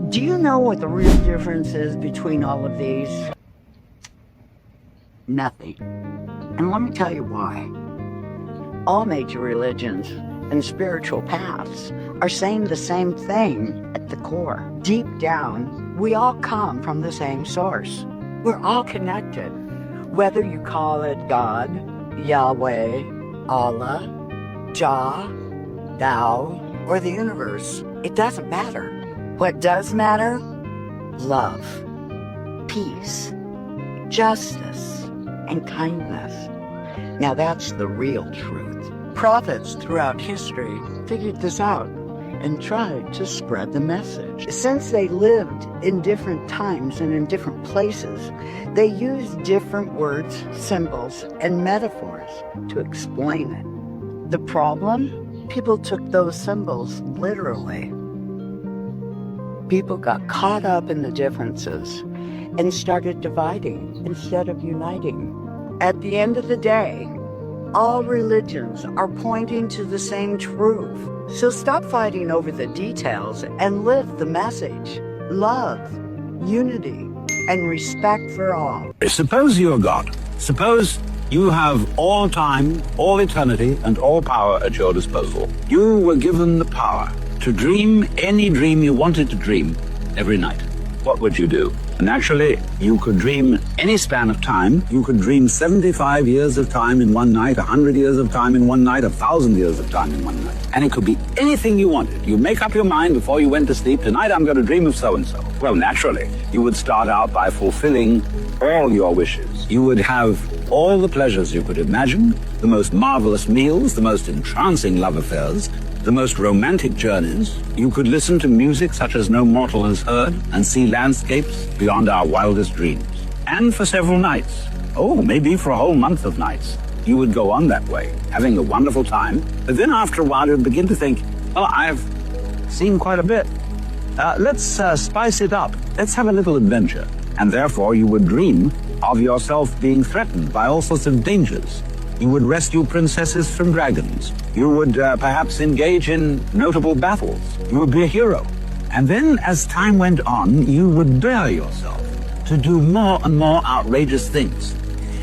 Do you know what the real difference is between all of these? Nothing. And let me tell you why. All major religions and spiritual paths are saying the same thing at the core. Deep down, we all come from the same source. We're all connected. Whether you call it God, Yahweh, Allah, Jah, Tao, or the universe, it doesn't matter. What does matter? Love, peace, justice, and kindness. Now that's the real truth. Prophets throughout history figured this out and tried to spread the message. Since they lived in different times and in different places, they used different words, symbols, and metaphors to explain it. The problem? People took those symbols literally. People got caught up in the differences and started dividing instead of uniting. At the end of the day, all religions are pointing to the same truth. So stop fighting over the details and live the message. Love, unity, and respect for all. Suppose you're God. Suppose you have all time, all eternity, and all power at your disposal. You were given the power to dream any dream you wanted to dream every night. What would you do? Naturally, you could dream any span of time. You could dream 75 years of time in one night, 100 years of time in one night, 1,000 years of time in one night. And it could be anything you wanted. You make up your mind before you went to sleep, tonight I'm going to dream of so-and-so. Well, naturally, you would start out by fulfilling all your wishes. You would have all the pleasures you could imagine, the most marvelous meals, the most entrancing love affairs, the most romantic journeys. You could listen to music such as no mortal has heard and see landscapes beyond our wildest dreams. And for several nights, maybe for a whole month of nights, you would go on that way, having a wonderful time. But then after a while, you'd begin to think, I've seen quite a bit. Let's spice it up. Let's have a little adventure. And therefore, you would dream of yourself being threatened by all sorts of dangers. You would rescue princesses from dragons. You would perhaps engage in notable battles. You would be a hero. And then, as time went on, you would dare yourself to do more and more outrageous things.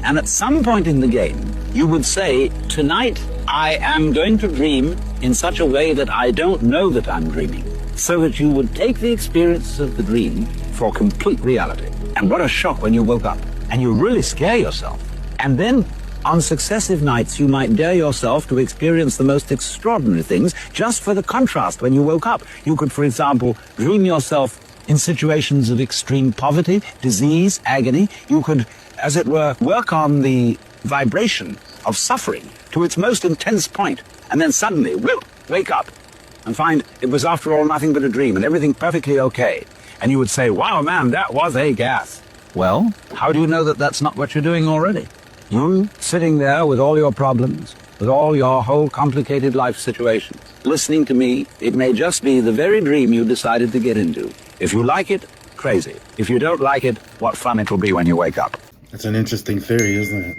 And at some point in the game, you would say, tonight I am going to dream in such a way that I don't know that I'm dreaming. So that you would take the experience of the dream for complete reality. And what a shock when you woke up. And you really scare yourself. And then, on successive nights, you might dare yourself to experience the most extraordinary things just for the contrast when you woke up. You could, for example, dream yourself in situations of extreme poverty, disease, agony. You could, as it were, work on the vibration of suffering to its most intense point, and then suddenly, wake up and find it was after all nothing but a dream and everything perfectly okay. And you would say, wow, man, that was a gas. Well, how do you know that that's not what you're doing already? You sitting there with all your problems, with all your whole complicated life situation, listening to me, it may just be the very dream you decided to get into. If you like it, crazy. If you don't like it, what fun it will be when you wake up. That's an interesting theory, isn't it?